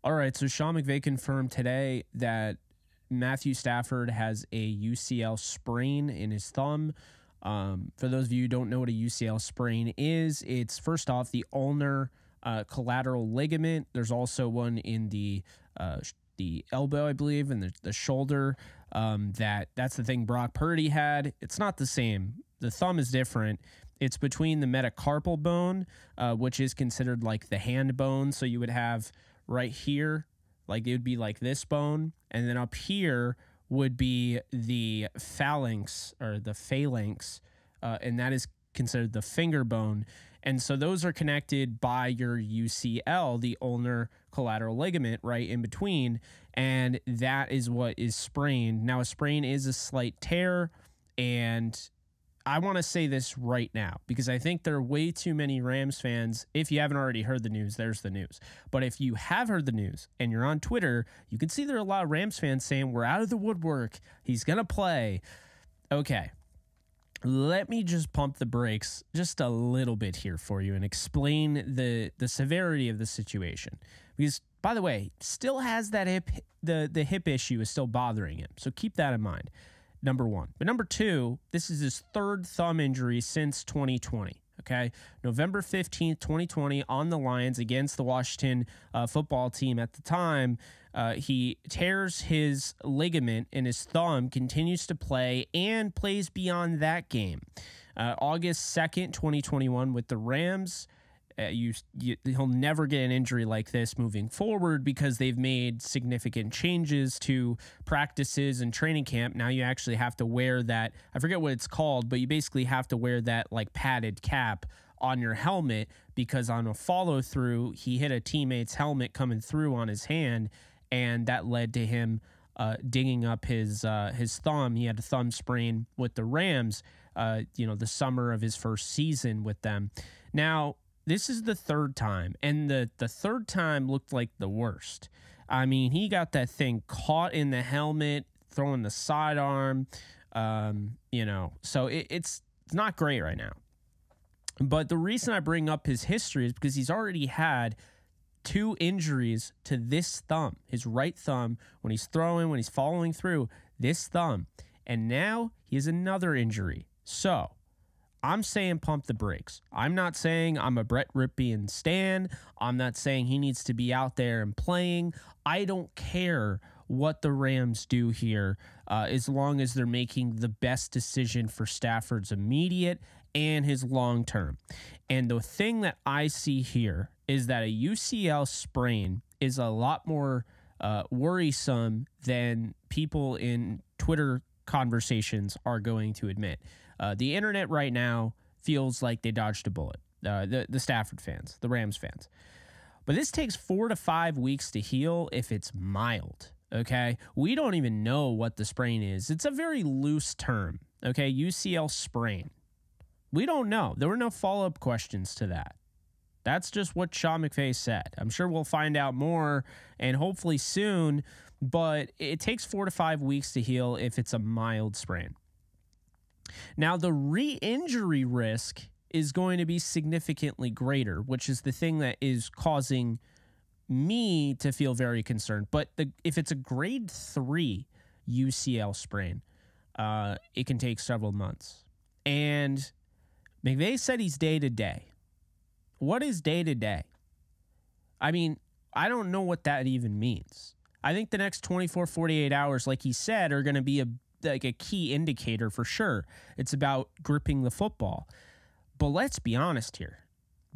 All right, so Sean McVay confirmed today that Matthew Stafford has a UCL sprain in his thumb. For those of you who don't know what a UCL sprain is, it's first off the ulnar collateral ligament. There's also one in the elbow, I believe, and the shoulder. That's the thing Brock Purdy had. It's not the same. The thumb is different. It's between the metacarpal bone, which is considered like the hand bone. So you would have right here, like it would be like this bone, and then up here would be the phalanx, and that is considered the finger bone. And so those are connected by your UCL, the ulnar collateral ligament, right in between, and that is what is sprained. Now, a sprain is a slight tear, and I want to say this right now because I think there are way too many Rams fans. If you haven't already heard the news, there's the news. But if you have heard the news and you're on Twitter, you can see there are a lot of Rams fans saying, we're out of the woodwork. He's going to play. Okay. Let me just pump the brakes just a little bit here for you and explain the severity of the situation. Because, by the way, still has that hip, the hip issue is still bothering him. So keep that in mind. Number one. But number two, this is his third thumb injury since 2020. Okay. November 15th, 2020, on the Lions against the Washington football team at the time. He tears his ligament in his thumb, continues to play, and plays beyond that game. August 2nd, 2021, with the Rams. He'll never get an injury like this moving forward because they've made significant changes to practices and training camp. Now you actually have to wear that, I forget what it's called, but you basically have to wear that like padded cap on your helmet because on a follow through, he hit a teammate's helmet coming through on his hand, and that led to him dinging up his thumb. He had a thumb sprain with the Rams, the summer of his first season with them. Now, this is the third time, and the third time looked like the worst. I mean, he got that thing caught in the helmet, throwing the sidearm, so it's not great right now. But the reason I bring up his history is because he's already had 2 injuries to this thumb, his right thumb, when he's throwing, when he's following through, this thumb. And now he has another injury. So I'm saying pump the brakes. I'm not saying I'm a Brett Ripien stan. I'm not saying he needs to be out there and playing. I don't care what the Rams do here as long as they're making the best decision for Stafford's immediate and his long term. And the thing that I see here is that a UCL sprain is a lot more worrisome than people in Twitter conversations are going to admit. The internet right now feels like they dodged a bullet. The Stafford fans, the Rams fans. But this takes 4 to 5 weeks to heal if it's mild, okay? We don't even know what the sprain is. It's a very loose term, okay? UCL sprain. We don't know. There were no follow-up questions to that. That's just what Sean McVay said. I'm sure we'll find out more, and hopefully soon, but it takes 4 to 5 weeks to heal if it's a mild sprain. Now, the re-injury risk is going to be significantly greater, which is the thing that is causing me to feel very concerned. But if it's a grade 3 UCL sprain, it can take several months. And McVay said he's day-to-day. What is day-to-day? I mean, I don't know what that even means. I think the next 24, 48 hours, like he said, are going to be a key indicator for sure. It's about gripping the football. But let's be honest here.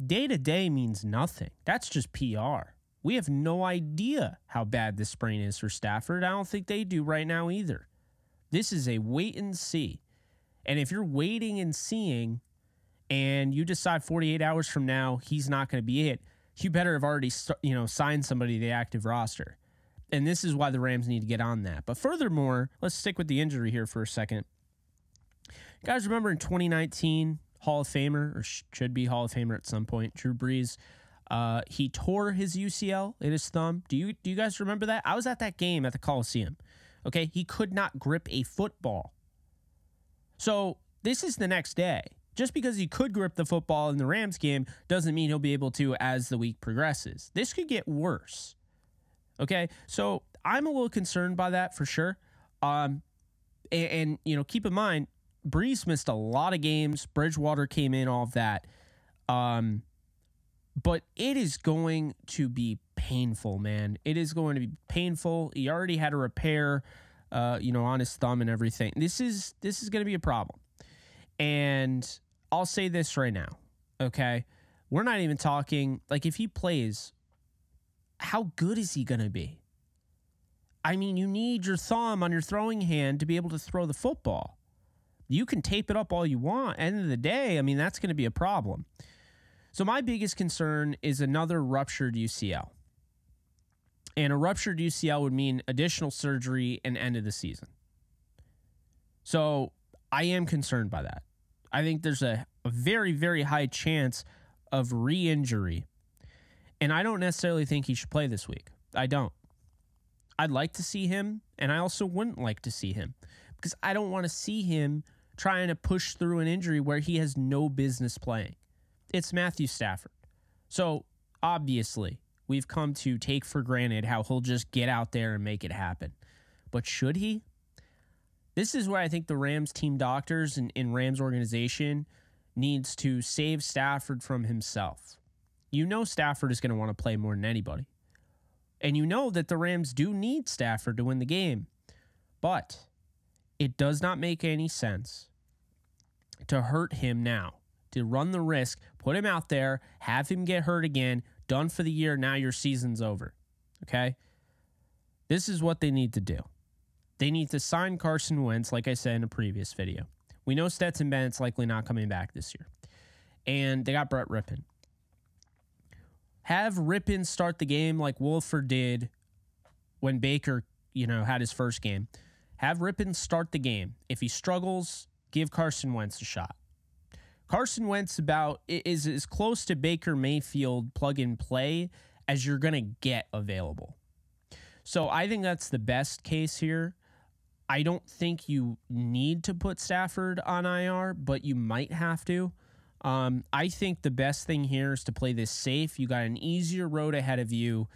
Day-to-day means nothing. That's just PR. We have no idea how bad this sprain is for Stafford. I don't think they do right now either. This is a wait and see. And if you're waiting and seeing and you decide 48 hours from now he's not going to be it, you better have already signed somebody to the active roster. And this is why the Rams need to get on that. But furthermore, let's stick with the injury here for a second. You guys remember in 2019, Hall of Famer, or should be Hall of Famer at some point, Drew Brees, he tore his UCL in his thumb. Do you guys remember that? I was at that game at the Coliseum. Okay, he could not grip a football. So this is the next day. Just because he could grip the football in the Rams game doesn't mean he'll be able to as the week progresses. This could get worse. Okay, so I'm a little concerned by that for sure. And keep in mind, Brees missed a lot of games. Bridgewater came in, all of that. But it is going to be painful, man. It is going to be painful. He already had a repair, on his thumb and everything. This is going to be a problem. And I'll say this right now, okay? We're not even talking, like, if he plays, how good is he going to be? I mean, you need your thumb on your throwing hand to be able to throw the football. You can tape it up all you want. End of the day, I mean, that's going to be a problem. So my biggest concern is another ruptured UCL. And a ruptured UCL would mean additional surgery and end of the season. So I am concerned by that. I think there's a very, very high chance of re-injury. And I don't necessarily think he should play this week. I don't. I'd like to see him, and I also wouldn't like to see him because I don't want to see him trying to push through an injury where he has no business playing. It's Matthew Stafford. So, obviously, we've come to take for granted how he'll just get out there and make it happen. But should he? This is where I think the Rams team doctors and Rams organization needs to save Stafford from himself. You know Stafford is going to want to play more than anybody. And you know that the Rams do need Stafford to win the game. But it does not make any sense to hurt him now, to run the risk, put him out there, have him get hurt again, done for the year, now your season's over. Okay? This is what they need to do. They need to sign Carson Wentz, like I said in a previous video. We know Stetson Bennett's likely not coming back this year. And they got Brett Rippon. Have Rippon start the game like Wolford did when Baker, had his first game. Have Rippon start the game. If he struggles, give Carson Wentz a shot. Carson Wentz is as close to Baker Mayfield plug and play as you're going to get available. So I think that's the best case here. I don't think you need to put Stafford on IR, but you might have to. I think the best thing here is to play this safe. You got an easier road ahead of you.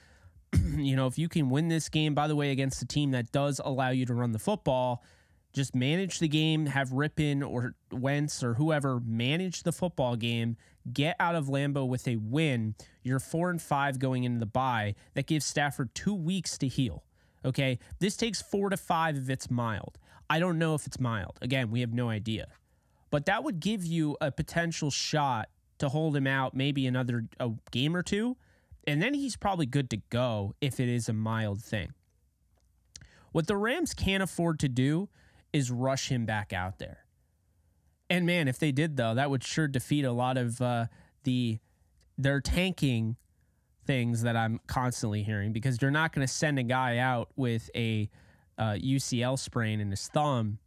If you can win this game, by the way, against a team that does allow you to run the football, just manage the game, have Rippon or Wentz or whoever manage the football game, get out of Lambeau with a win. You're 4-5 going into the bye. That gives Stafford 2 weeks to heal. Okay, this takes 4 to 5 if it's mild. I don't know if it's mild. Again, we have no idea. But that would give you a potential shot to hold him out maybe a game or two, and then he's probably good to go if it is a mild thing. What the Rams can't afford to do is rush him back out there. And man, if they did, though, that would sure defeat a lot of their tanking things that I'm constantly hearing, because you're not going to send a guy out with a UCL sprain in his thumb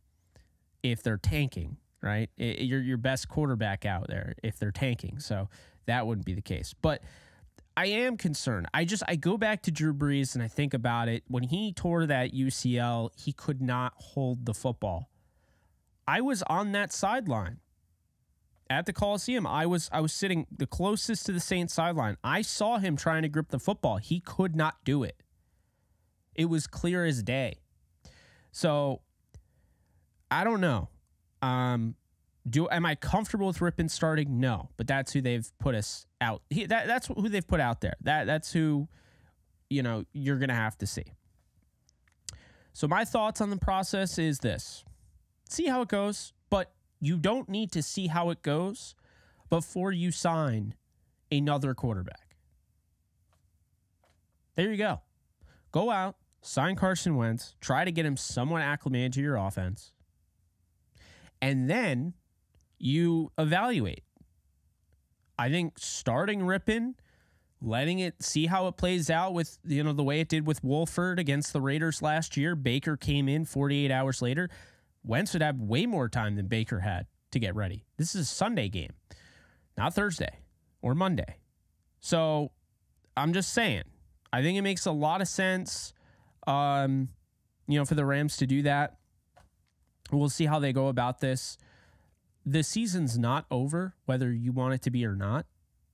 if they're tanking. Right? You're your best quarterback out there if they're tanking. So that wouldn't be the case. But I am concerned. I go back to Drew Brees and I think about it. When he tore that UCL, he could not hold the football. I was on that sideline at the Coliseum. I was sitting the closest to the Saints sideline. I saw him trying to grip the football. He could not do it. It was clear as day. So I don't know. Am I comfortable with Rippon starting? No, but that's who they've put us out. That's who they've put out there. That's who, you're going to have to see. So my thoughts on the process is this. See how it goes, but you don't need to see how it goes before you sign another quarterback. There you go. Go out, sign Carson Wentz, try to get him somewhat acclimated to your offense. And then you evaluate. I think starting Rippon, letting it see how it plays out with, the way it did with Wolford against the Raiders last year. Baker came in 48 hours later. Wentz would have way more time than Baker had to get ready. This is a Sunday game, not Thursday or Monday. So I'm just saying, I think it makes a lot of sense, for the Rams to do that. We'll see how they go about this. The season's not over, whether you want it to be or not.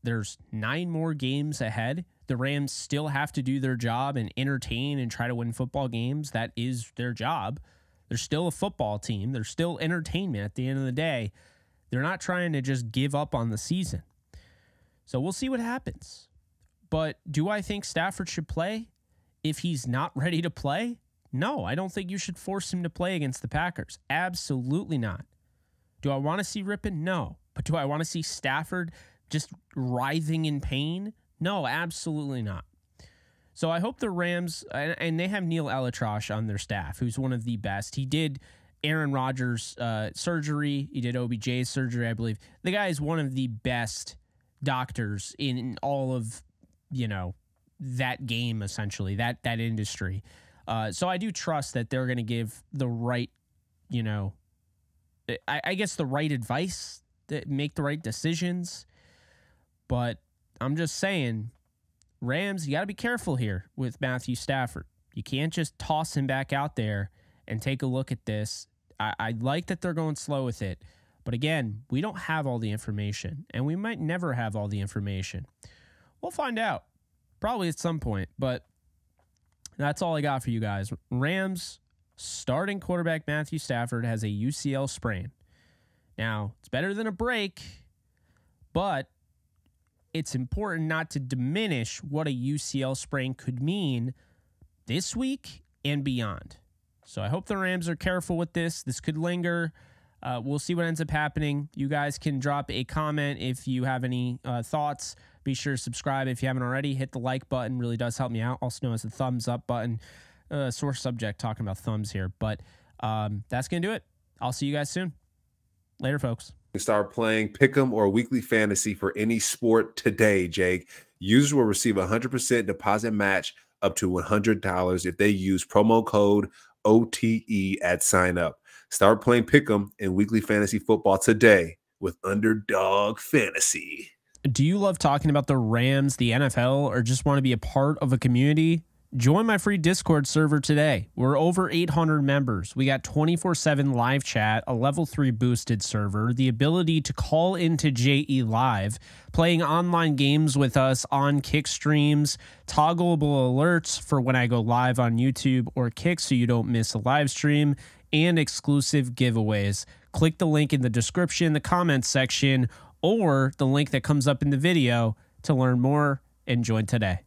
There's 9 more games ahead. The Rams still have to do their job and entertain and try to win football games. That is their job. They're still a football team. They're still entertainment at the end of the day. They're not trying to just give up on the season. So we'll see what happens. But do I think Stafford should play if he's not ready to play? No, I don't think you should force him to play against the Packers. Absolutely not. Do I want to see Rippon? No. But do I want to see Stafford just writhing in pain? No, absolutely not. So I hope the Rams, and they have Neil Elitrosh on their staff, who's one of the best. He did Aaron Rodgers' surgery. He did OBJ's surgery, I believe. The guy is one of the best doctors in all of, that game, essentially, that industry. So I do trust that they're going to give the right, I guess the right advice, that make the right decisions. But I'm just saying, Rams, you got to be careful here with MAtthew Stafford. You can't just toss him back out there and take a look at this. I like that they're going slow with it. But again, we don't have all the information, and we might never have all the information. We'll find out probably at some point, but that's all I got for you guys. Rams starting quarterback MAtthew Stafford has a UCL sprain. Now, it's better than a break, but it's important not to diminish what a UCL sprain could mean this week and beyond. So I hope the Rams are careful with this. This could linger. We'll see what ends up happening. You guys can drop a comment if you have any thoughts. Be sure to subscribe if you haven't already. Hit the like button. Really does help me out. Also known as the thumbs up button. Sore subject talking about thumbs here. But that's going to do it. I'll see you guys soon. Later, folks. Start playing Pick'em or Weekly Fantasy for any sport today, Jake. Users will receive a 100% deposit match up to $100 if they use promo code OTE at sign up. Start playing Pick'em and Weekly Fantasy Football today with Underdog Fantasy. Do you love talking about the Rams, the NFL, or just want to be a part of a community? Join my free Discord server today. We're over 800 members. We got 24/7 live chat, a level 3 boosted server, the ability to call into JE Live, playing online games with us on Kick streams, toggleable alerts for when I go live on YouTube or Kick so you don't miss a live stream, and exclusive giveaways. Click the link in the description, the comments section, or the link that comes up in the video to learn more and join today.